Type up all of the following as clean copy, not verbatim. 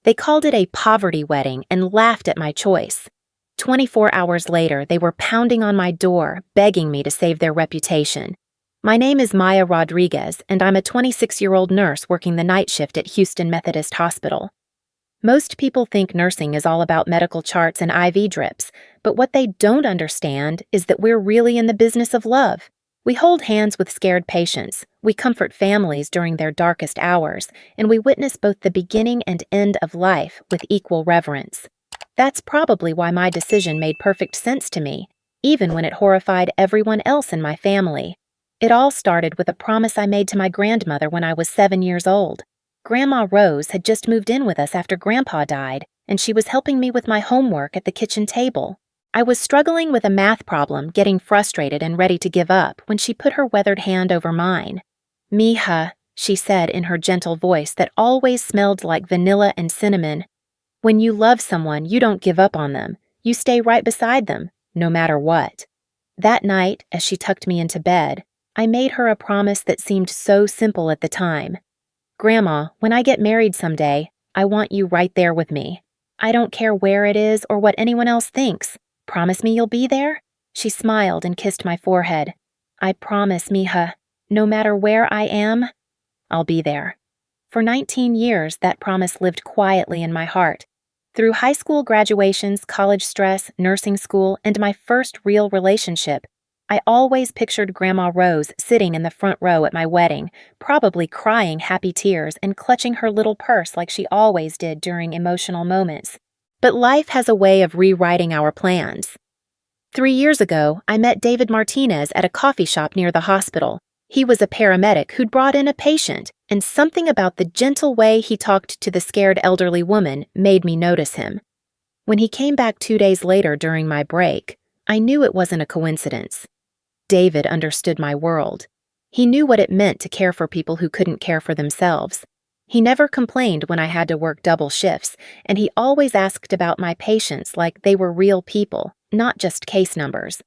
They called it a poverty wedding and laughed at my choice. 24 hours later, they were pounding on my door, begging me to save their reputation. My name is Maya Rodriguez, and I'm a 26-year-old nurse working the night shift at Houston Methodist Hospital. Most people think nursing is all about medical charts and IV drips, but what they don't understand is that we're really in the business of love. We hold hands with scared patients, we comfort families during their darkest hours, and we witness both the beginning and end of life with equal reverence. That's probably why my decision made perfect sense to me, even when it horrified everyone else in my family. It all started with a promise I made to my grandmother when I was 7 years old. Grandma Rose had just moved in with us after Grandpa died, and she was helping me with my homework at the kitchen table. I was struggling with a math problem, getting frustrated and ready to give up, when she put her weathered hand over mine. "Mija," she said in her gentle voice that always smelled like vanilla and cinnamon. "When you love someone, you don't give up on them. You stay right beside them, no matter what." That night, as she tucked me into bed, I made her a promise that seemed so simple at the time. "Grandma, when I get married someday, I want you right there with me. I don't care where it is or what anyone else thinks. Promise me you'll be there?" She smiled and kissed my forehead. "I promise, Mija. No matter where I am, I'll be there." For 19 years, that promise lived quietly in my heart. Through high school graduations, college stress, nursing school, and my first real relationship, I always pictured Grandma Rose sitting in the front row at my wedding, probably crying happy tears and clutching her little purse like she always did during emotional moments. But life has a way of rewriting our plans. 3 years ago, I met David Martinez at a coffee shop near the hospital. He was a paramedic who'd brought in a patient, and something about the gentle way he talked to the scared elderly woman made me notice him. When he came back 2 days later during my break, I knew it wasn't a coincidence. David understood my world. He knew what it meant to care for people who couldn't care for themselves. He never complained when I had to work double shifts, and he always asked about my patients like they were real people, not just case numbers.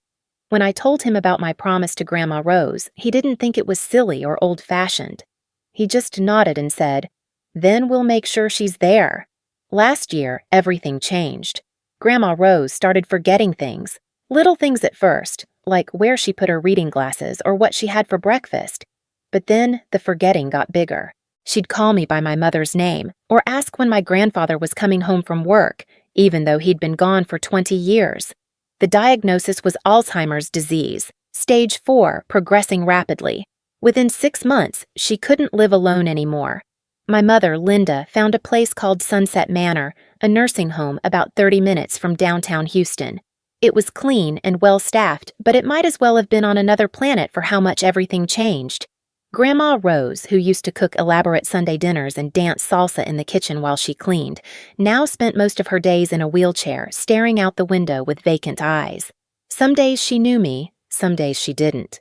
When I told him about my promise to Grandma Rose, he didn't think it was silly or old-fashioned. He just nodded and said, "Then we'll make sure she's there." Last year, everything changed. Grandma Rose started forgetting things, little things at first, like where she put her reading glasses or what she had for breakfast. But then the forgetting got bigger. She'd call me by my mother's name or ask when my grandfather was coming home from work, even though he'd been gone for 20 years. The diagnosis was Alzheimer's disease, stage 4, progressing rapidly. Within 6 months, she couldn't live alone anymore. My mother, Linda, found a place called Sunset Manor, a nursing home about 30 minutes from downtown Houston. It was clean and well-staffed, but it might as well have been on another planet for how much everything changed. Grandma Rose, who used to cook elaborate Sunday dinners and dance salsa in the kitchen while she cleaned, now spent most of her days in a wheelchair, staring out the window with vacant eyes. Some days she knew me, some days she didn't.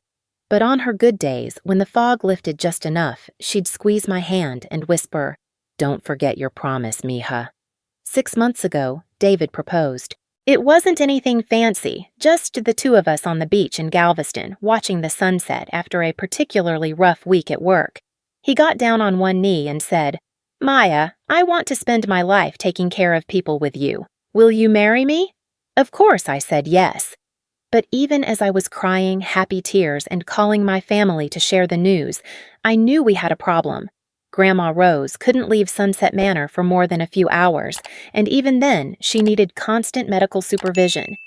But on her good days, when the fog lifted just enough, she'd squeeze my hand and whisper, "Don't forget your promise, Mija." 6 months ago, David proposed. It wasn't anything fancy, just the two of us on the beach in Galveston, watching the sunset after a particularly rough week at work. He got down on one knee and said, "Maya, I want to spend my life taking care of people with you. Will you marry me?" Of course, I said yes. But even as I was crying happy tears and calling my family to share the news, I knew we had a problem. Grandma Rose couldn't leave Sunset Manor for more than a few hours, and even then, she needed constant medical supervision.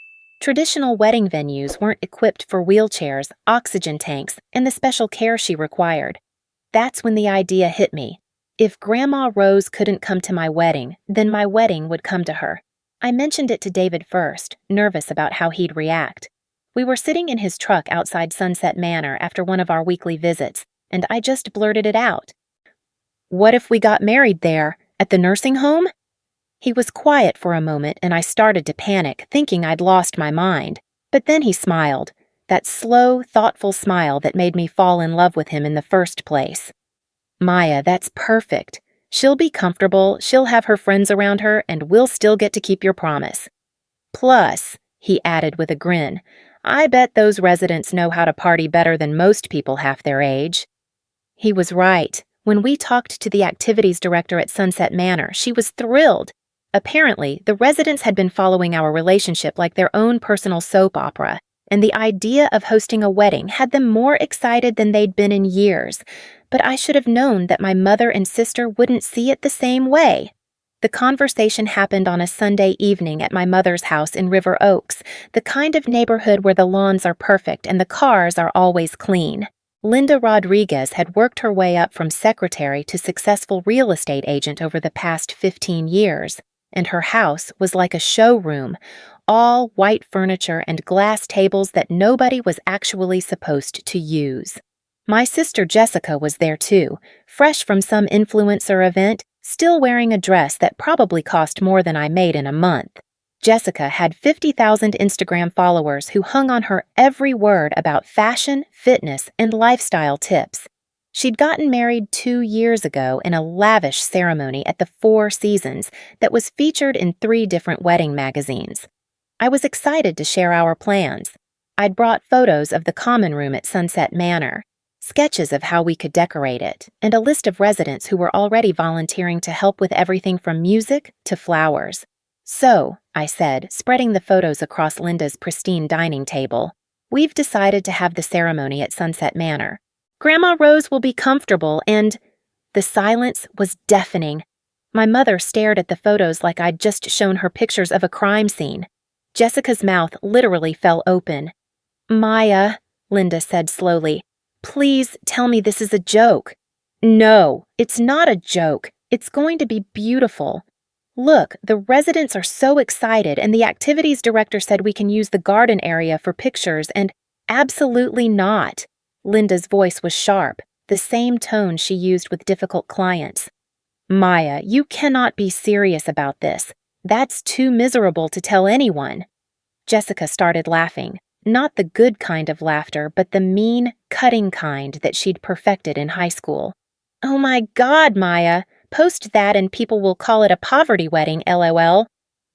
Traditional wedding venues weren't equipped for wheelchairs, oxygen tanks, and the special care she required. That's when the idea hit me. If Grandma Rose couldn't come to my wedding, then my wedding would come to her. I mentioned it to David first, nervous about how he'd react. We were sitting in his truck outside Sunset Manor after one of our weekly visits, and I just blurted it out. "What if we got married there, at the nursing home?" He was quiet for a moment, and I started to panic, thinking I'd lost my mind. But then he smiled, that slow, thoughtful smile that made me fall in love with him in the first place. "Maya, that's perfect. She'll be comfortable, she'll have her friends around her, and we'll still get to keep your promise. Plus," he added with a grin, "I bet those residents know how to party better than most people half their age." He was right. When we talked to the activities director at Sunset Manor, she was thrilled. Apparently, the residents had been following our relationship like their own personal soap opera, and the idea of hosting a wedding had them more excited than they'd been in years. But I should have known that my mother and sister wouldn't see it the same way. The conversation happened on a Sunday evening at my mother's house in River Oaks, the kind of neighborhood where the lawns are perfect and the cars are always clean. Linda Rodriguez had worked her way up from secretary to successful real estate agent over the past 15 years, and her house was like a showroom, all white furniture and glass tables that nobody was actually supposed to use. My sister Jessica was there too, fresh from some influencer event, still wearing a dress that probably cost more than I made in a month. Jessica had 50,000 Instagram followers who hung on her every word about fashion, fitness, and lifestyle tips. She'd gotten married 2 years ago in a lavish ceremony at the Four Seasons that was featured in 3 different wedding magazines. I was excited to share our plans. I'd brought photos of the common room at Sunset Manor, sketches of how we could decorate it, and a list of residents who were already volunteering to help with everything from music to flowers. "So," I said, spreading the photos across Linda's pristine dining table, "we've decided to have the ceremony at Sunset Manor. Grandma Rose will be comfortable and—" The silence was deafening. My mother stared at the photos like I'd just shown her pictures of a crime scene. Jessica's mouth literally fell open. "Maya," Linda said slowly, "please tell me this is a joke." "No, it's not a joke. It's going to be beautiful. Look, the residents are so excited, and the activities director said we can use the garden area for pictures, and—" "Absolutely not." Linda's voice was sharp, the same tone she used with difficult clients. "Maya, you cannot be serious about this. That's too miserable to tell anyone." Jessica started laughing, not the good kind of laughter, but the mean, cutting kind that she'd perfected in high school. "Oh my God, Maya! Post that and people will call it a poverty wedding, LOL.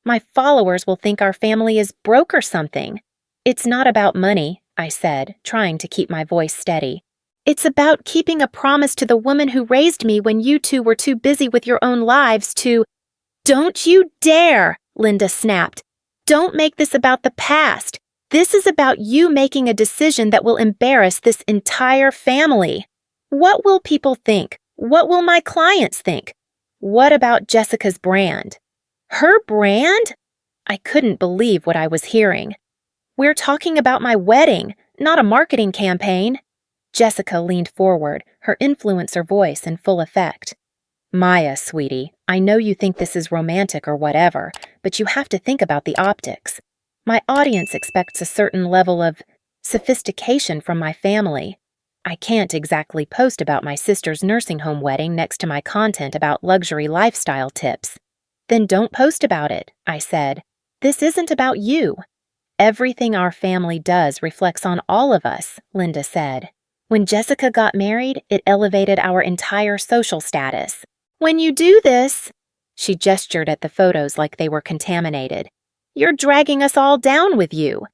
My followers will think our family is broke or something." "It's not about money," I said, trying to keep my voice steady. "It's about keeping a promise to the woman who raised me when you two were too busy with your own lives to—" "Don't you dare!" Linda snapped. "Don't make this about the past. This is about you making a decision that will embarrass this entire family. What will people think? What will my clients think? What about Jessica's brand?" "Her brand?" I couldn't believe what I was hearing. "We're talking about my wedding, not a marketing campaign." Jessica leaned forward, her influencer voice in full effect. "Maya, sweetie, I know you think this is romantic or whatever, but you have to think about the optics. My audience expects a certain level of sophistication from my family. I can't exactly post about my sister's nursing home wedding next to my content about luxury lifestyle tips." "Then don't post about it," I said. "This isn't about you." "Everything our family does reflects on all of us," Linda said. "When Jessica got married, it elevated our entire social status. When you do this," she gestured at the photos like they were contaminated, "you're dragging us all down with you."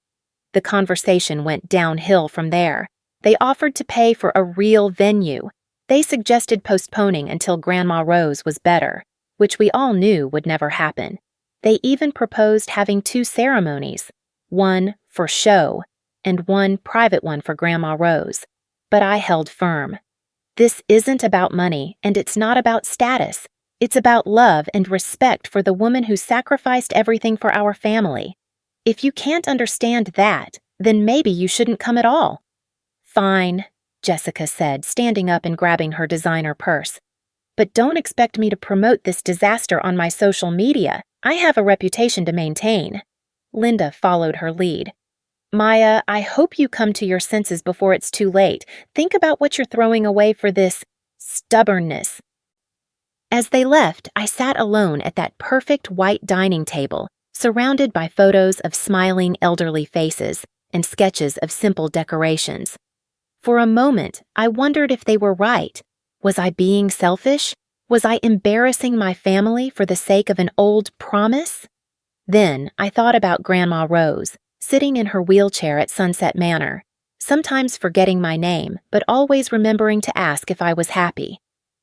The conversation went downhill from there. They offered to pay for a real venue. They suggested postponing until Grandma Rose was better, which we all knew would never happen. They even proposed having 2 ceremonies, one for show and one private one for Grandma Rose. But I held firm. This isn't about money, and it's not about status. It's about love and respect for the woman who sacrificed everything for our family. If you can't understand that, then maybe you shouldn't come at all." "Fine," Jessica said, standing up and grabbing her designer purse. "But don't expect me to promote this disaster on my social media. I have a reputation to maintain." Linda followed her lead. "Maya, I hope you come to your senses before it's too late. Think about what you're throwing away for this stubbornness." As they left, I sat alone at that perfect white dining table, surrounded by photos of smiling elderly faces and sketches of simple decorations. For a moment, I wondered if they were right. Was I being selfish? Was I embarrassing my family for the sake of an old promise? Then I thought about Grandma Rose, sitting in her wheelchair at Sunset Manor, sometimes forgetting my name, but always remembering to ask if I was happy.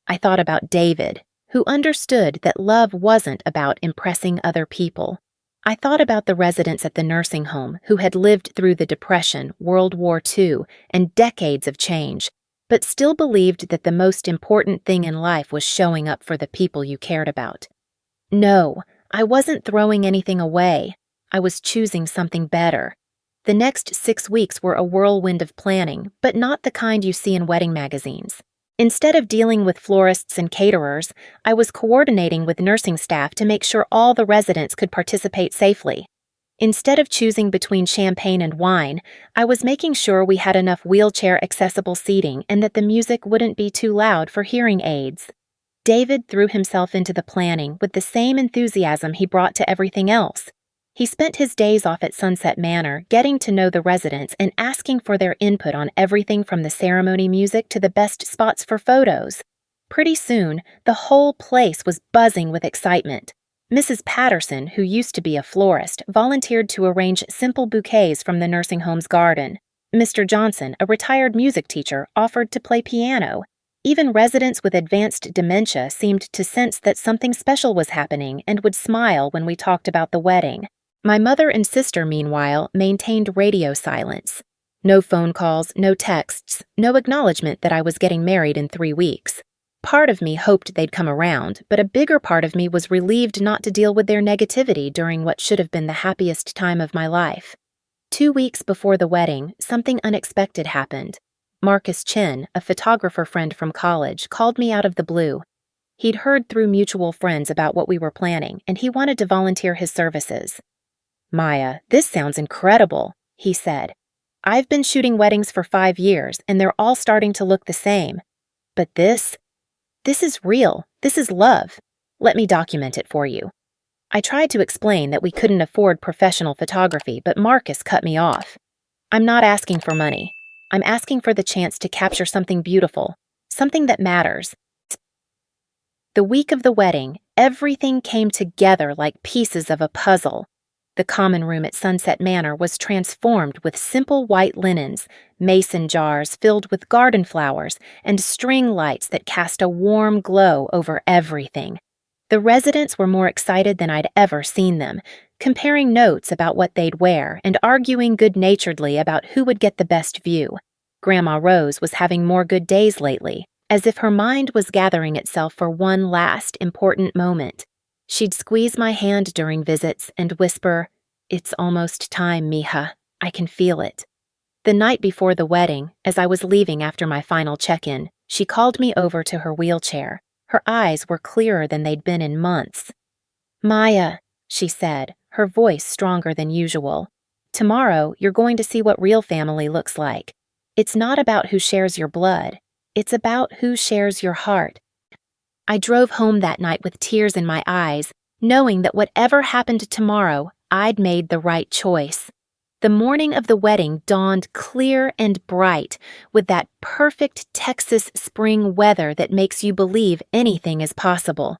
I thought about David, who understood that love wasn't about impressing other people. I thought about the residents at the nursing home who had lived through the Depression, World War II, and decades of change, but still believed that the most important thing in life was showing up for the people you cared about. No, I wasn't throwing anything away. I was choosing something better. The next 6 weeks were a whirlwind of planning, but not the kind you see in wedding magazines. Instead of dealing with florists and caterers, I was coordinating with nursing staff to make sure all the residents could participate safely. Instead of choosing between champagne and wine, I was making sure we had enough wheelchair-accessible seating and that the music wouldn't be too loud for hearing aids. David threw himself into the planning with the same enthusiasm he brought to everything else. He spent his days off at Sunset Manor getting to know the residents and asking for their input on everything from the ceremony music to the best spots for photos. Pretty soon, the whole place was buzzing with excitement. Mrs. Patterson, who used to be a florist, volunteered to arrange simple bouquets from the nursing home's garden. Mr. Johnson, a retired music teacher, offered to play piano. Even residents with advanced dementia seemed to sense that something special was happening and would smile when we talked about the wedding. My mother and sister, meanwhile, maintained radio silence. No phone calls, no texts, no acknowledgement that I was getting married in 3 weeks. Part of me hoped they'd come around, but a bigger part of me was relieved not to deal with their negativity during what should have been the happiest time of my life. 2 weeks before the wedding, something unexpected happened. Marcus Chin, a photographer friend from college, called me out of the blue. He'd heard through mutual friends about what we were planning, and he wanted to volunteer his services. "Maya, this sounds incredible," he said. "I've been shooting weddings for 5 years, and they're all starting to look the same. But this is real. This is love. Let me document it for you." I tried to explain that we couldn't afford professional photography, but Marcus cut me off. "I'm not asking for money. I'm asking for the chance to capture something beautiful, something that matters." The week of the wedding, everything came together like pieces of a puzzle. The common room at Sunset Manor was transformed with simple white linens, mason jars filled with garden flowers, and string lights that cast a warm glow over everything. The residents were more excited than I'd ever seen them, comparing notes about what they'd wear and arguing good-naturedly about who would get the best view. Grandma Rose was having more good days lately, as if her mind was gathering itself for one last important moment. She'd squeeze my hand during visits and whisper, "It's almost time, mija. I can feel it." The night before the wedding, as I was leaving after my final check-in, she called me over to her wheelchair. Her eyes were clearer than they'd been in months. "Maya," she said, her voice stronger than usual, "tomorrow you're going to see what real family looks like. It's not about who shares your blood. It's about who shares your heart." I drove home that night with tears in my eyes, knowing that whatever happened tomorrow, I'd made the right choice. The morning of the wedding dawned clear and bright, with that perfect Texas spring weather that makes you believe anything is possible.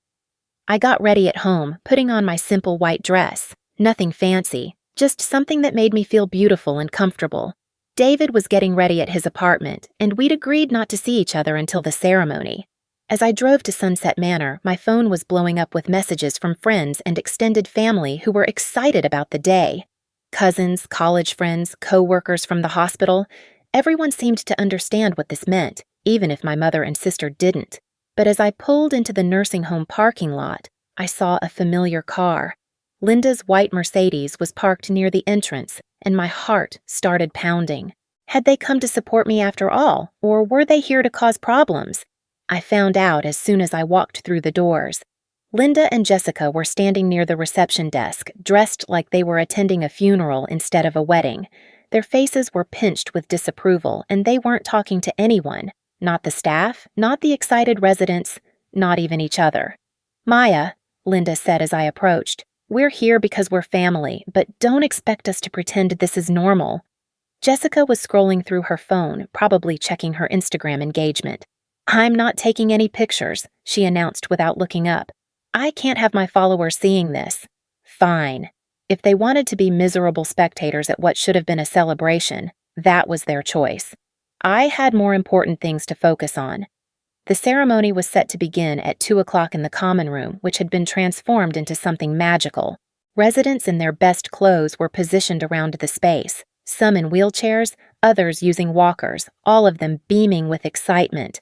I got ready at home, putting on my simple white dress. Nothing fancy, just something that made me feel beautiful and comfortable. David was getting ready at his apartment, and we'd agreed not to see each other until the ceremony. As I drove to Sunset Manor, my phone was blowing up with messages from friends and extended family who were excited about the day. Cousins, college friends, co-workers from the hospital, everyone seemed to understand what this meant, even if my mother and sister didn't. But as I pulled into the nursing home parking lot, I saw a familiar car. Linda's white Mercedes was parked near the entrance, and my heart started pounding. Had they come to support me after all, or were they here to cause problems? I found out as soon as I walked through the doors. Linda and Jessica were standing near the reception desk, dressed like they were attending a funeral instead of a wedding. Their faces were pinched with disapproval, and they weren't talking to anyone. Not the staff, not the excited residents, not even each other. "Maya," Linda said as I approached, "we're here because we're family, but don't expect us to pretend this is normal." Jessica was scrolling through her phone, probably checking her Instagram engagement. "I'm not taking any pictures," she announced without looking up. "I can't have my followers seeing this." Fine. If they wanted to be miserable spectators at what should have been a celebration, that was their choice. I had more important things to focus on. The ceremony was set to begin at 2 o'clock in the common room, which had been transformed into something magical. Residents in their best clothes were positioned around the space, some in wheelchairs, others using walkers, all of them beaming with excitement.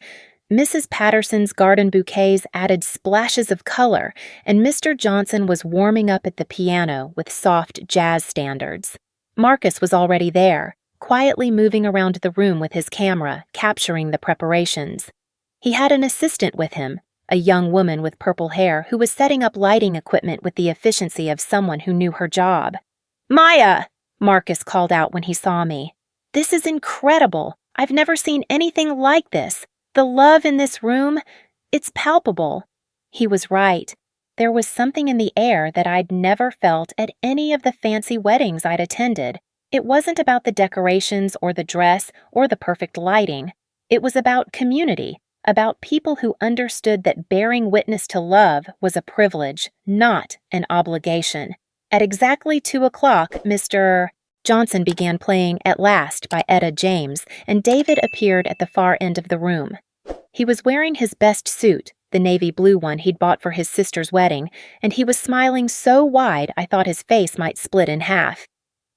Mrs. Patterson's garden bouquets added splashes of color, and Mr. Johnson was warming up at the piano with soft jazz standards. Marcus was already there, quietly moving around the room with his camera, capturing the preparations. He had an assistant with him, a young woman with purple hair who was setting up lighting equipment with the efficiency of someone who knew her job. "Maya!" Marcus called out when he saw me. "This is incredible. I've never seen anything like this. The love in this room, it's palpable." He was right. There was something in the air that I'd never felt at any of the fancy weddings I'd attended. It wasn't about the decorations or the dress or the perfect lighting. It was about community, about people who understood that bearing witness to love was a privilege, not an obligation. At exactly 2 o'clock, Mr. Johnson began playing At Last by Etta James, and David appeared at the far end of the room. He was wearing his best suit, the navy blue one he'd bought for his sister's wedding, and he was smiling so wide I thought his face might split in half.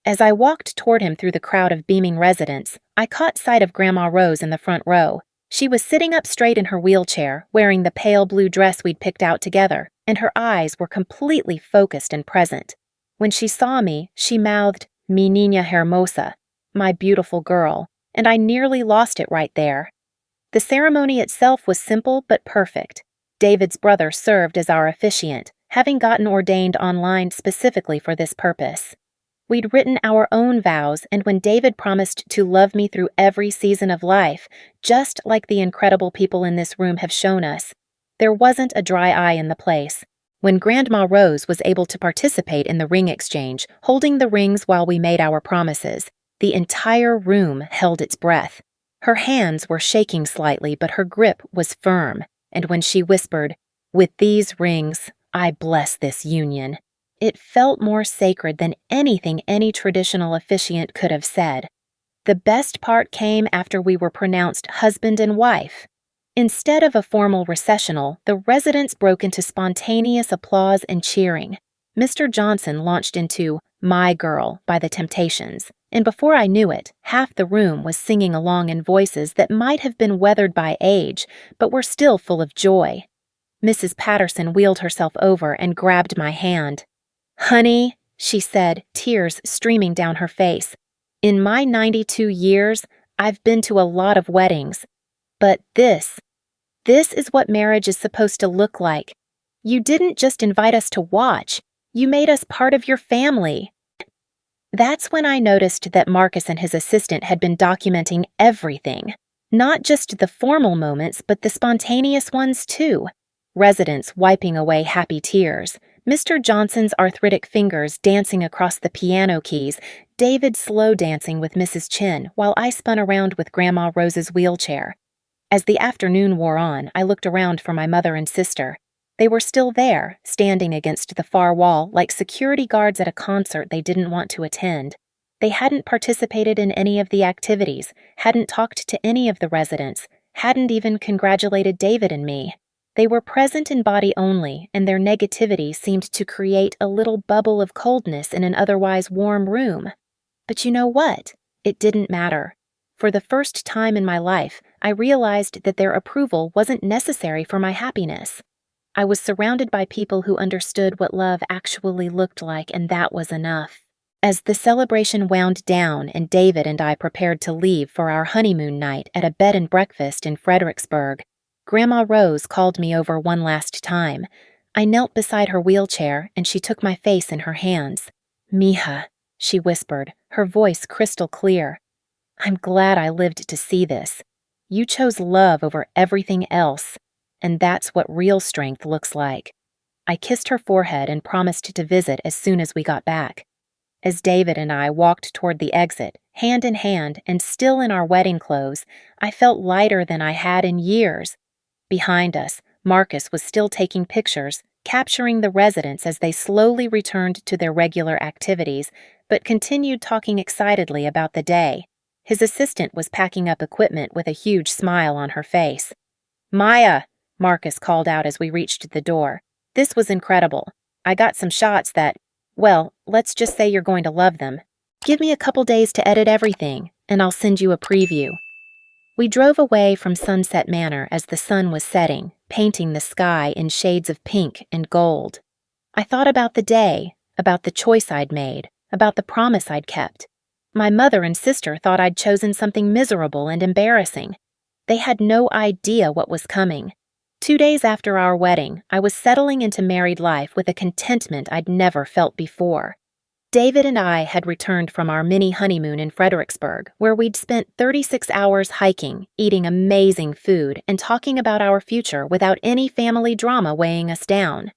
As I walked toward him through the crowd of beaming residents, I caught sight of Grandma Rose in the front row. She was sitting up straight in her wheelchair, wearing the pale blue dress we'd picked out together, and her eyes were completely focused and present. When she saw me, she mouthed, "Mi niña hermosa," my beautiful girl, and I nearly lost it right there. The ceremony itself was simple but perfect. David's brother served as our officiant, having gotten ordained online specifically for this purpose. We'd written our own vows, and when David promised to love me through every season of life, just like the incredible people in this room have shown us, there wasn't a dry eye in the place. When Grandma Rose was able to participate in the ring exchange, holding the rings while we made our promises, the entire room held its breath. Her hands were shaking slightly, but her grip was firm, and when she whispered, "With these rings, I bless this union," it felt more sacred than anything any traditional officiant could have said. The best part came after we were pronounced husband and wife. Instead of a formal recessional, the residents broke into spontaneous applause and cheering. Mr. Johnson launched into "My Girl" by the Temptations, and before I knew it, half the room was singing along in voices that might have been weathered by age, but were still full of joy. Mrs. Patterson wheeled herself over and grabbed my hand. "Honey," she said, tears streaming down her face, "in my 92 years, I've been to a lot of weddings, but this is what marriage is supposed to look like. You didn't just invite us to watch, you made us part of your family." That's when I noticed that Marcus and his assistant had been documenting everything. Not just the formal moments, but the spontaneous ones too. Residents wiping away happy tears, Mr. Johnson's arthritic fingers dancing across the piano keys, David slow dancing with Mrs. Chin while I spun around with Grandma Rose's wheelchair. As the afternoon wore on, I looked around for my mother and sister. They were still there, standing against the far wall like security guards at a concert they didn't want to attend. They hadn't participated in any of the activities, hadn't talked to any of the residents, hadn't even congratulated David and me. They were present in body only, and their negativity seemed to create a little bubble of coldness in an otherwise warm room. But you know what? It didn't matter. For the first time in my life, I realized that their approval wasn't necessary for my happiness. I was surrounded by people who understood what love actually looked like, and that was enough. As the celebration wound down and David and I prepared to leave for our honeymoon night at a bed and breakfast in Fredericksburg, Grandma Rose called me over one last time. I knelt beside her wheelchair, and she took my face in her hands. "Mija," she whispered, her voice crystal clear. "I'm glad I lived to see this. You chose love over everything else, and that's what real strength looks like." I kissed her forehead and promised to visit as soon as we got back. As David and I walked toward the exit, hand in hand and still in our wedding clothes, I felt lighter than I had in years. Behind us, Marcus was still taking pictures, capturing the residents as they slowly returned to their regular activities, but continued talking excitedly about the day. His assistant was packing up equipment with a huge smile on her face. Maya, Marcus called out as we reached the door. This was incredible. I got some shots that, well, let's just say you're going to love them. Give me a couple days to edit everything, and I'll send you a preview. We drove away from Sunset Manor as the sun was setting, painting the sky in shades of pink and gold. I thought about the day, about the choice I'd made, about the promise I'd kept. My mother and sister thought I'd chosen something miserable and embarrassing. They had no idea what was coming. 2 days after our wedding, I was settling into married life with a contentment I'd never felt before. David and I had returned from our mini honeymoon in Fredericksburg, where we'd spent 36 hours hiking, eating amazing food, and talking about our future without any family drama weighing us down.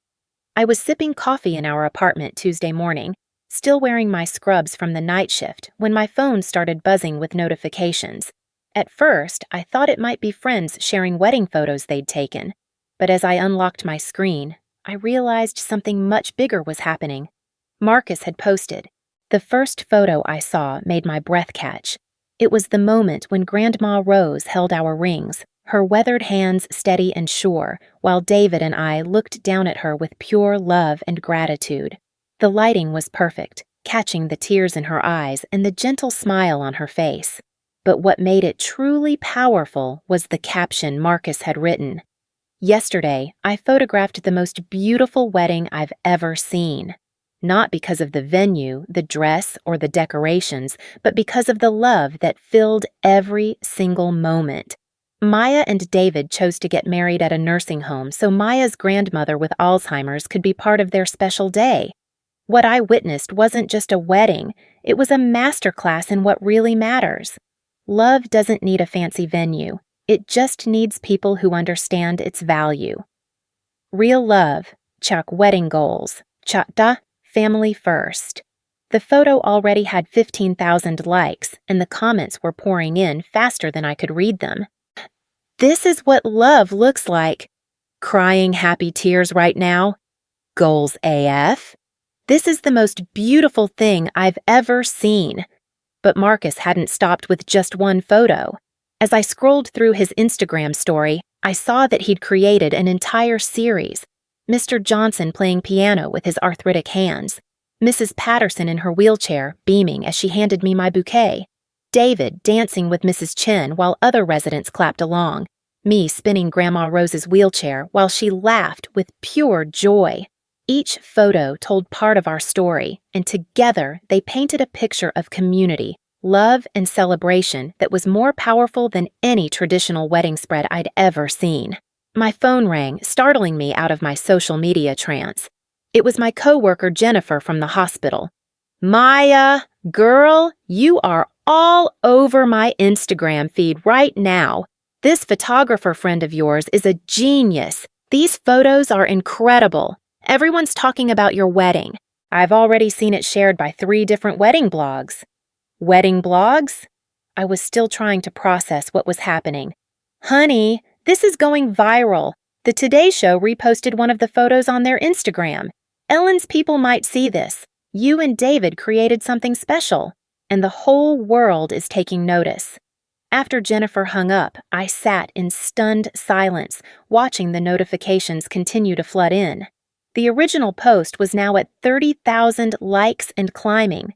I was sipping coffee in our apartment Tuesday morning, still wearing my scrubs from the night shift, when my phone started buzzing with notifications. At first, I thought it might be friends sharing wedding photos they'd taken, but as I unlocked my screen, I realized something much bigger was happening. Marcus had posted. The first photo I saw made my breath catch. It was the moment when Grandma Rose held our rings, her weathered hands steady and sure, while David and I looked down at her with pure love and gratitude. The lighting was perfect, catching the tears in her eyes and the gentle smile on her face. But what made it truly powerful was the caption Marcus had written. Yesterday, I photographed the most beautiful wedding I've ever seen. Not because of the venue, the dress, or the decorations, but because of the love that filled every single moment. Maya and David chose to get married at a nursing home so Maya's grandmother with Alzheimer's could be part of their special day. What I witnessed wasn't just a wedding, it was a masterclass in what really matters. Love doesn't need a fancy venue. It just needs people who understand its value. Real love, Chuck wedding goals, Chatta, family first. The photo already had 15,000 likes, and the comments were pouring in faster than I could read them. This is what love looks like. Crying happy tears right now. Goals AF. This is the most beautiful thing I've ever seen. But Marcus hadn't stopped with just one photo. As I scrolled through his Instagram story, I saw that he'd created an entire series. Mr. Johnson playing piano with his arthritic hands, Mrs. Patterson in her wheelchair, beaming as she handed me my bouquet, David dancing with Mrs. Chen while other residents clapped along, me spinning Grandma Rose's wheelchair while she laughed with pure joy. Each photo told part of our story, and together they painted a picture of community, love, and celebration that was more powerful than any traditional wedding spread I'd ever seen. My phone rang, startling me out of my social media trance. It was my coworker Jennifer from the hospital. Maya, girl, you are all over my Instagram feed right now. This photographer friend of yours is a genius. These photos are incredible. Everyone's talking about your wedding. I've already seen it shared by 3 different wedding blogs. Wedding blogs? I was still trying to process what was happening. Honey, this is going viral. The Today Show reposted one of the photos on their Instagram. Ellen's people might see this. You and David created something special, and the whole world is taking notice. After Jennifer hung up, I sat in stunned silence, watching the notifications continue to flood in. The original post was now at 30,000 likes and climbing.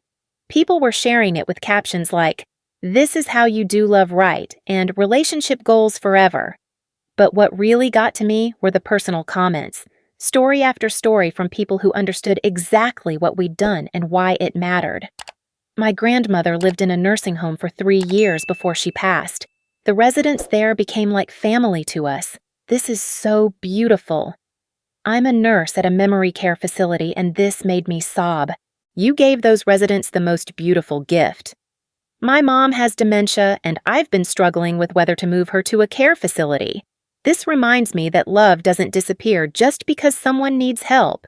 People were sharing it with captions like, "This is how you do love right," and "Relationship goals forever." But what really got to me were the personal comments, story after story from people who understood exactly what we'd done and why it mattered. My grandmother lived in a nursing home for 3 years before she passed. The residents there became like family to us. This is so beautiful. I'm a nurse at a memory care facility, and this made me sob. You gave those residents the most beautiful gift. My mom has dementia, and I've been struggling with whether to move her to a care facility. This reminds me that love doesn't disappear just because someone needs help.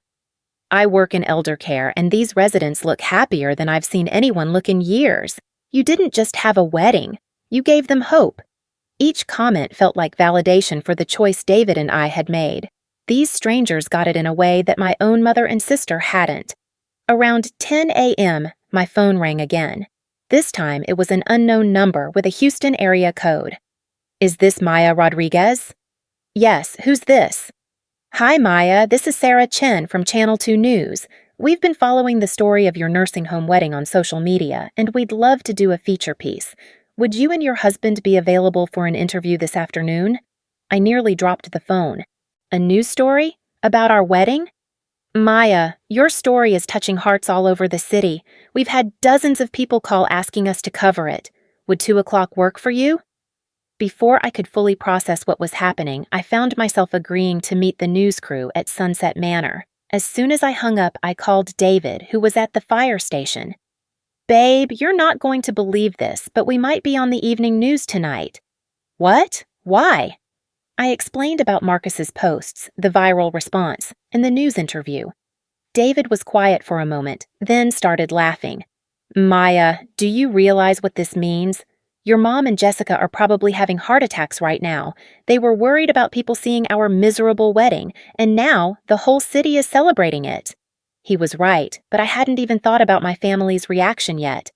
I work in elder care, and these residents look happier than I've seen anyone look in years. You didn't just have a wedding. You gave them hope. Each comment felt like validation for the choice David and I had made. These strangers got it in a way that my own mother and sister hadn't. Around 10 a.m., my phone rang again. This time, it was an unknown number with a Houston area code. Is this Maya Rodriguez? Yes, who's this? Hi, Maya. This is Sarah Chen from Channel 2 News. We've been following the story of your nursing home wedding on social media, and we'd love to do a feature piece. Would you and your husband be available for an interview this afternoon? I nearly dropped the phone. A news story? About our wedding? Maya, your story is touching hearts all over the city. We've had dozens of people call asking us to cover it. Would 2 o'clock work for you? Before I could fully process what was happening, I found myself agreeing to meet the news crew at Sunset Manor. As soon as I hung up, I called David, who was at the fire station. Babe, you're not going to believe this, but we might be on the evening news tonight. What? Why? I explained about Marcus's posts, the viral response, and the news interview. David was quiet for a moment, then started laughing. Maya, do you realize what this means? Your mom and Jessica are probably having heart attacks right now. They were worried about people seeing our miserable wedding, and now the whole city is celebrating it. He was right, but I hadn't even thought about my family's reaction yet.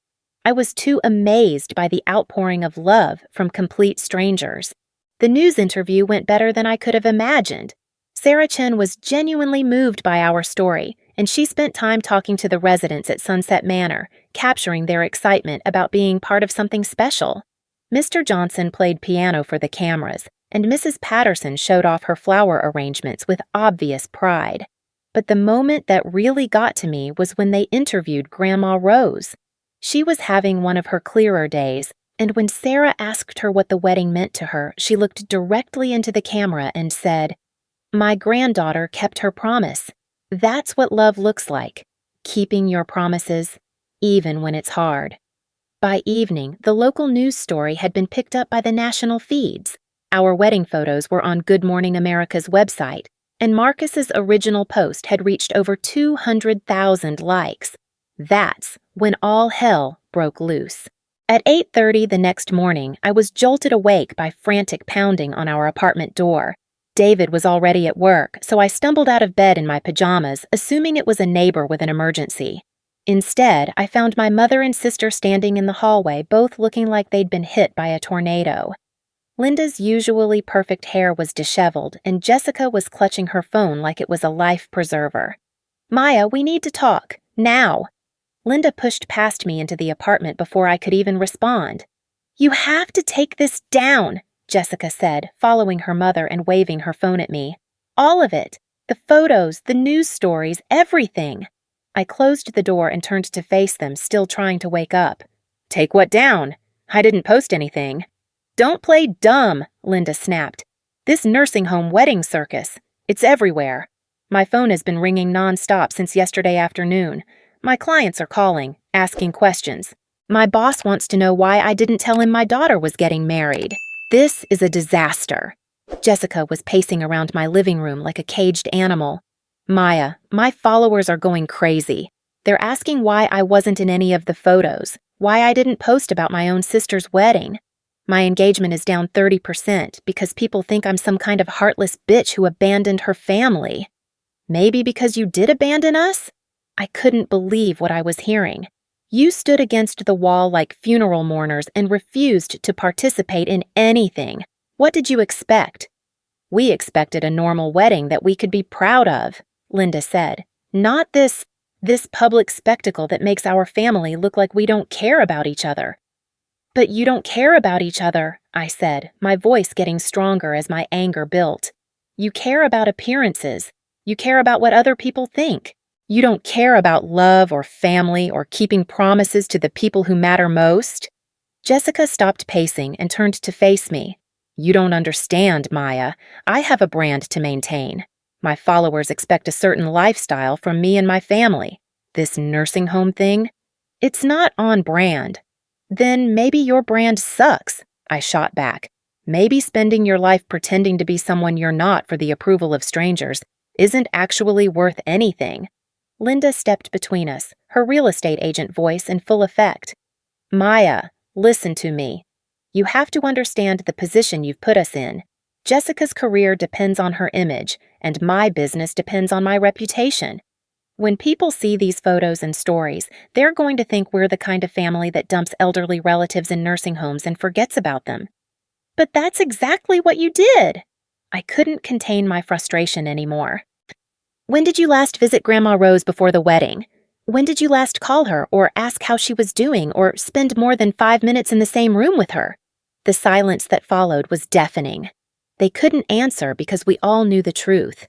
I was too amazed by the outpouring of love from complete strangers. The news interview went better than I could have imagined. Sarah Chen was genuinely moved by our story, and she spent time talking to the residents at Sunset Manor, capturing their excitement about being part of something special. Mr. Johnson played piano for the cameras, and Mrs. Patterson showed off her flower arrangements with obvious pride. But the moment that really got to me was when they interviewed Grandma Rose. She was having one of her clearer days, and when Sarah asked her what the wedding meant to her, she looked directly into the camera and said, "My granddaughter kept her promise. That's what love looks like, keeping your promises, even when it's hard." By evening, the local news story had been picked up by the national feeds. Our wedding photos were on Good Morning America's website, and Marcus's original post had reached over 200,000 likes. That's when all hell broke loose. At 8:30 the next morning, I was jolted awake by frantic pounding on our apartment door. David was already at work, so I stumbled out of bed in my pajamas, assuming it was a neighbor with an emergency. Instead, I found my mother and sister standing in the hallway, both looking like they'd been hit by a tornado. Linda's usually perfect hair was disheveled, and Jessica was clutching her phone like it was a life preserver. Maya, we need to talk. Now. Linda pushed past me into the apartment before I could even respond. You have to take this down, Jessica said, following her mother and waving her phone at me. All of it. The photos, the news stories, everything. I closed the door and turned to face them, still trying to wake up. Take what down? I didn't post anything. Don't play dumb, Linda snapped. This nursing home wedding circus. It's everywhere. My phone has been ringing nonstop since yesterday afternoon. My clients are calling, asking questions. My boss wants to know why I didn't tell him my daughter was getting married. This is a disaster. Jessica was pacing around my living room like a caged animal. Maya, my followers are going crazy. They're asking why I wasn't in any of the photos, why I didn't post about my own sister's wedding. My engagement is down 30% because people think I'm some kind of heartless bitch who abandoned her family. Maybe because you did abandon us? I couldn't believe what I was hearing. You stood against the wall like funeral mourners and refused to participate in anything. What did you expect? We expected a normal wedding that we could be proud of, Linda said. Not this public spectacle that makes our family look like we don't care about each other. But you don't care about each other, I said, my voice getting stronger as my anger built. You care about appearances. You care about what other people think. You don't care about love or family or keeping promises to the people who matter most. Jessica stopped pacing and turned to face me. You don't understand, Maya. I have a brand to maintain. My followers expect a certain lifestyle from me and my family. This nursing home thing? It's not on brand. Then maybe your brand sucks, I shot back. Maybe spending your life pretending to be someone you're not for the approval of strangers isn't actually worth anything. Linda stepped between us, her real estate agent voice in full effect. Maya, listen to me. You have to understand the position you've put us in. Jessica's career depends on her image, and my business depends on my reputation. When people see these photos and stories, they're going to think we're the kind of family that dumps elderly relatives in nursing homes and forgets about them. But that's exactly what you did. I couldn't contain my frustration anymore. When did you last visit Grandma Rose before the wedding? When did you last call her or ask how she was doing or spend more than 5 minutes in the same room with her? The silence that followed was deafening. They couldn't answer because we all knew the truth.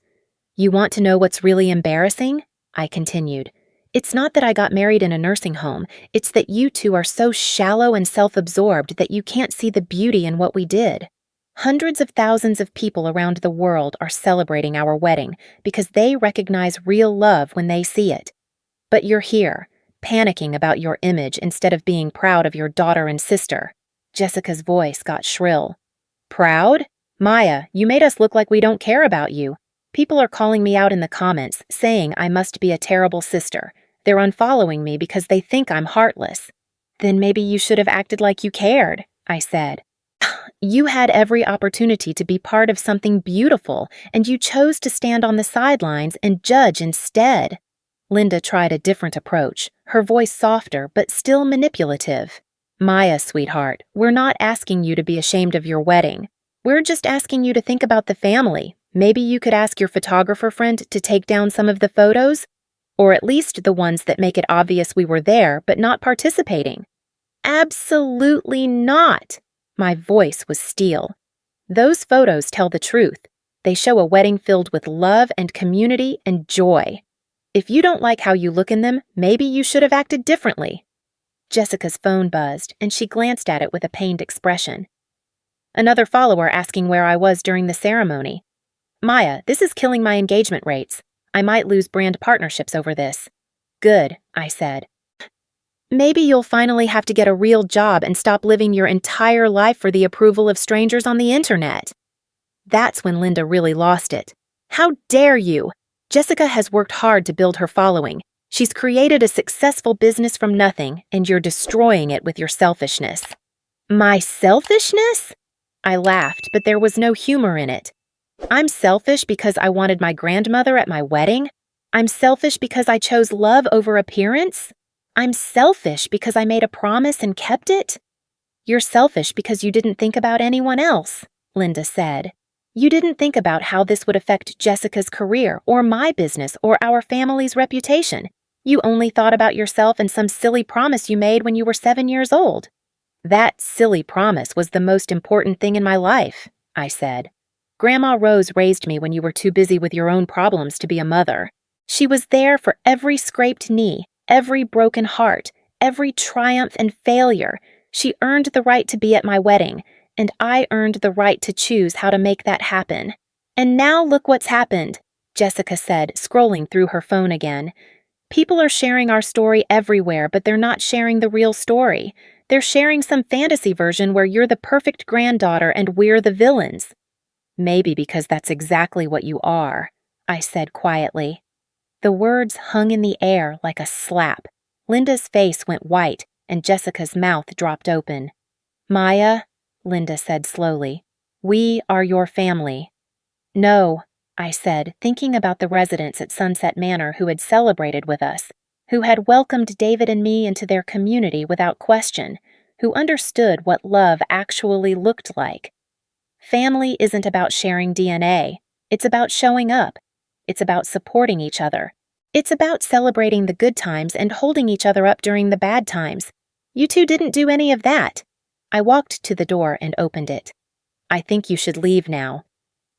You want to know what's really embarrassing? I continued. It's not that I got married in a nursing home. It's that you two are so shallow and self-absorbed that you can't see the beauty in what we did. Hundreds of thousands of people around the world are celebrating our wedding because they recognize real love when they see it. But you're here, panicking about your image instead of being proud of your daughter and sister. Jessica's voice got shrill. Proud? Maya, you made us look like we don't care about you. People are calling me out in the comments, saying I must be a terrible sister. They're unfollowing me because they think I'm heartless. Then maybe you should have acted like you cared, I said. You had every opportunity to be part of something beautiful, and you chose to stand on the sidelines and judge instead. Linda tried a different approach, her voice softer but still manipulative. Maya, sweetheart, we're not asking you to be ashamed of your wedding. We're just asking you to think about the family. Maybe you could ask your photographer friend to take down some of the photos, or at least the ones that make it obvious we were there but not participating. Absolutely not! My voice was steel. Those photos tell the truth. They show a wedding filled with love and community and joy. If you don't like how you look in them, maybe you should have acted differently. Jessica's phone buzzed, and she glanced at it with a pained expression. Another follower asking where I was during the ceremony. Maya, this is killing my engagement rates. I might lose brand partnerships over this. Good, I said. Maybe you'll finally have to get a real job and stop living your entire life for the approval of strangers on the internet. That's when Linda really lost it. How dare you! Jessica has worked hard to build her following. She's created a successful business from nothing, and you're destroying it with your selfishness. My selfishness? I laughed, but there was no humor in it. I'm selfish because I wanted my grandmother at my wedding? I'm selfish because I chose love over appearance? I'm selfish because I made a promise and kept it? You're selfish because you didn't think about anyone else, Linda said. You didn't think about how this would affect Jessica's career or my business or our family's reputation. You only thought about yourself and some silly promise you made when you were 7 years old. That silly promise was the most important thing in my life, I said. Grandma Rose raised me when you were too busy with your own problems to be a mother. She was there for every scraped knee, every broken heart, every triumph and failure. She earned the right to be at my wedding, and I earned the right to choose how to make that happen. And now look what's happened, Jessica said, scrolling through her phone again. People are sharing our story everywhere, but they're not sharing the real story. They're sharing some fantasy version where you're the perfect granddaughter and we're the villains. Maybe because that's exactly what you are, I said quietly. The words hung in the air like a slap. Linda's face went white, and Jessica's mouth dropped open. Maya, Linda said slowly, we are your family. No, I said, thinking about the residents at Sunset Manor who had celebrated with us, who had welcomed David and me into their community without question, who understood what love actually looked like. Family isn't about sharing DNA. It's about showing up. It's about supporting each other. It's about celebrating the good times and holding each other up during the bad times. You two didn't do any of that. I walked to the door and opened it. I think you should leave now.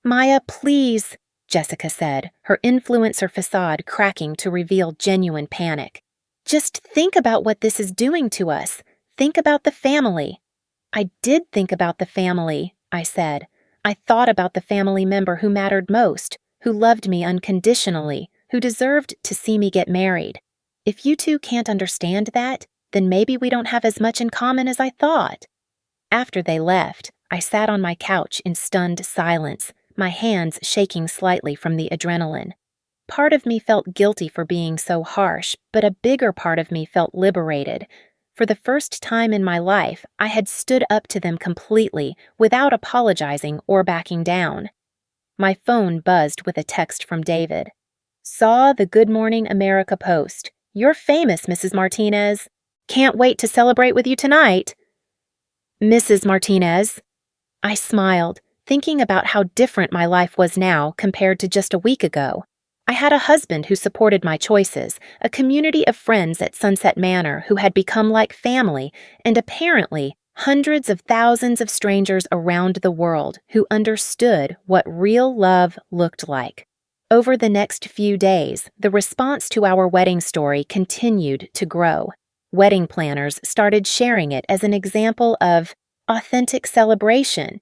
Maya, please, Jessica said, her influencer facade cracking to reveal genuine panic. Just think about what this is doing to us. Think about the family. I did think about the family, I said. I thought about the family member who mattered most, who loved me unconditionally, who deserved to see me get married. If you two can't understand that, then maybe we don't have as much in common as I thought. After they left, I sat on my couch in stunned silence, my hands shaking slightly from the adrenaline. Part of me felt guilty for being so harsh, but a bigger part of me felt liberated. For the first time in my life, I had stood up to them completely, without apologizing or backing down. My phone buzzed with a text from David. Saw the Good Morning America post. You're famous, Mrs. Martinez. Can't wait to celebrate with you tonight. Mrs. Martinez. I smiled, thinking about how different my life was now compared to just a week ago. I had a husband who supported my choices, a community of friends at Sunset Manor who had become like family, and apparently hundreds of thousands of strangers around the world who understood what real love looked like. Over the next few days, the response to our wedding story continued to grow. Wedding planners started sharing it as an example of authentic celebration.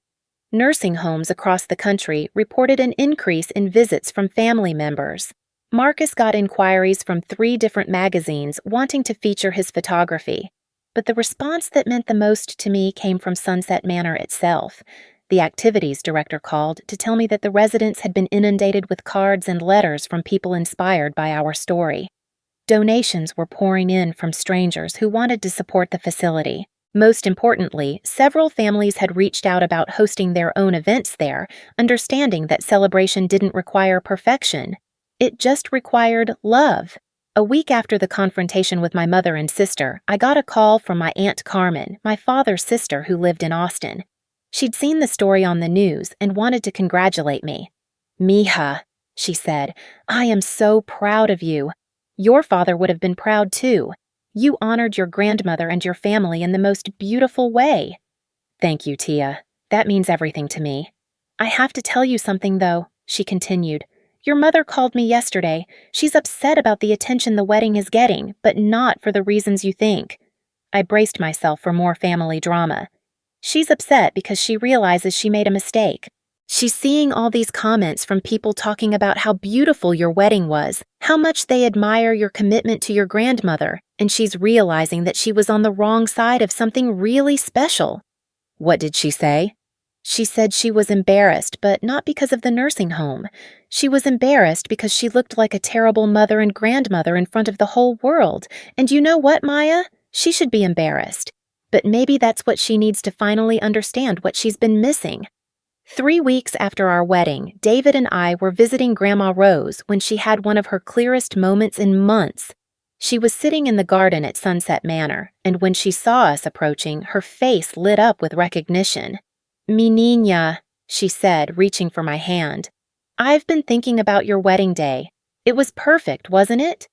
Nursing homes across the country reported an increase in visits from family members. Marcus got inquiries from 3 different magazines wanting to feature his photography. But the response that meant the most to me came from Sunset Manor itself. The activities director called to tell me that the residents had been inundated with cards and letters from people inspired by our story. Donations were pouring in from strangers who wanted to support the facility. Most importantly, several families had reached out about hosting their own events there, understanding that celebration didn't require perfection. It just required love. A week after the confrontation with my mother and sister, I got a call from my Aunt Carmen, my father's sister who lived in Austin. She'd seen the story on the news and wanted to congratulate me. "Mija," she said, "I am so proud of you. Your father would have been proud too. You honored your grandmother and your family in the most beautiful way." "Thank you, Tia. That means everything to me." "I have to tell you something, though," she continued. "Your mother called me yesterday. She's upset about the attention the wedding is getting, but not for the reasons you think." I braced myself for more family drama. "She's upset because she realizes she made a mistake. She's seeing all these comments from people talking about how beautiful your wedding was, how much they admire your commitment to your grandmother, and she's realizing that she was on the wrong side of something really special." "What did she say?" "She said she was embarrassed, but not because of the nursing home. She was embarrassed because she looked like a terrible mother and grandmother in front of the whole world. And you know what, Maya? She should be embarrassed. But maybe that's what she needs to finally understand what she's been missing." 3 weeks after our wedding, David and I were visiting Grandma Rose when she had one of her clearest moments in months. She was sitting in the garden at Sunset Manor, and when she saw us approaching, her face lit up with recognition. "Mi niña," she said, reaching for my hand. "I've been thinking about your wedding day. It was perfect, wasn't it?"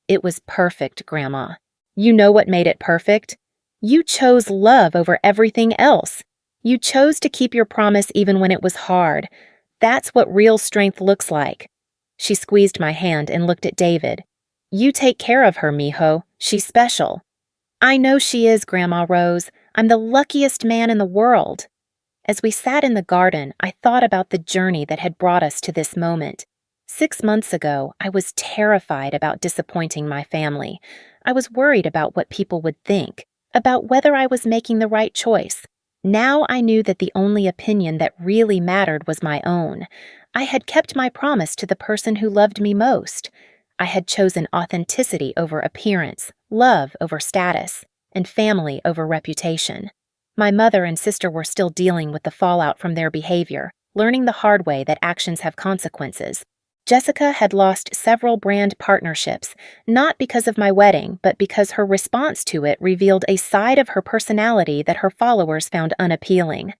"It was perfect, Grandma. You know what made it perfect? You chose love over everything else. You chose to keep your promise even when it was hard. That's what real strength looks like." She squeezed my hand and looked at David. "You take care of her, mijo. She's special." "I know she is, Grandma Rose. I'm the luckiest man in the world." As we sat in the garden, I thought about the journey that had brought us to this moment. 6 months ago, I was terrified about disappointing my family. I was worried about what people would think, about whether I was making the right choice. Now I knew that the only opinion that really mattered was my own. I had kept my promise to the person who loved me most. I had chosen authenticity over appearance, love over status, and family over reputation. My mother and sister were still dealing with the fallout from their behavior, learning the hard way that actions have consequences. Jessica had lost several brand partnerships, not because of my wedding, but because her response to it revealed a side of her personality that her followers found unappealing.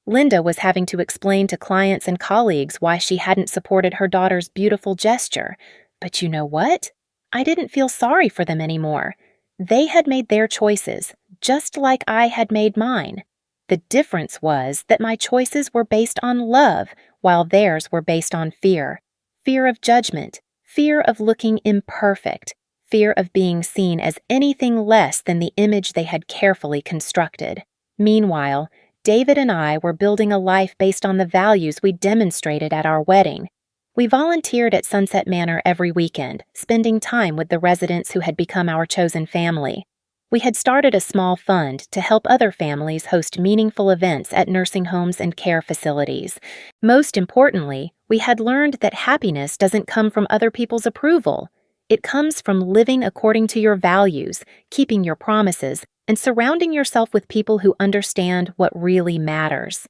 Linda was having to explain to clients and colleagues why she hadn't supported her daughter's beautiful gesture. But you know what? I didn't feel sorry for them anymore. They had made their choices, just like I had made mine. The difference was that my choices were based on love, while theirs were based on fear. Fear of judgment, fear of looking imperfect, fear of being seen as anything less than the image they had carefully constructed. Meanwhile, David and I were building a life based on the values we demonstrated at our wedding. We volunteered at Sunset Manor every weekend, spending time with the residents who had become our chosen family. We had started a small fund to help other families host meaningful events at nursing homes and care facilities. Most importantly, we had learned that happiness doesn't come from other people's approval. It comes from living according to your values, keeping your promises, and surrounding yourself with people who understand what really matters.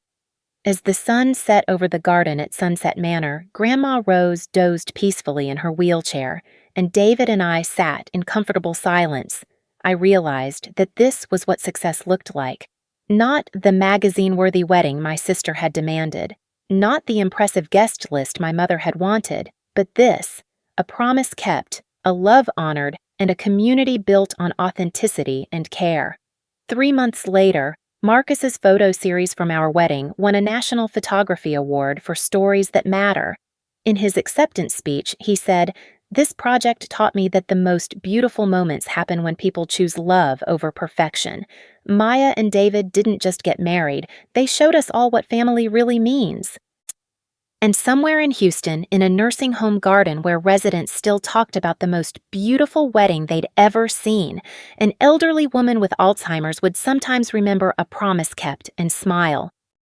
As the sun set over the garden at Sunset Manor, Grandma Rose dozed peacefully in her wheelchair, and David and I sat in comfortable silence. I realized that this was what success looked like. Not the magazine-worthy wedding my sister had demanded, Not the impressive guest list my mother had wanted, but this, a promise kept, a love honored, and a community built on authenticity and care. 3 months later, Marcus's photo series from our wedding won a National Photography Award for Stories That Matter. In his acceptance speech, he said, "This project taught me that the most beautiful moments happen when people choose love over perfection. Maya and David didn't just get married, they showed us all what family really means." And somewhere in Houston, in a nursing home garden where residents still talked about the most beautiful wedding they'd ever seen, an elderly woman with Alzheimer's would sometimes remember a promise kept and smile.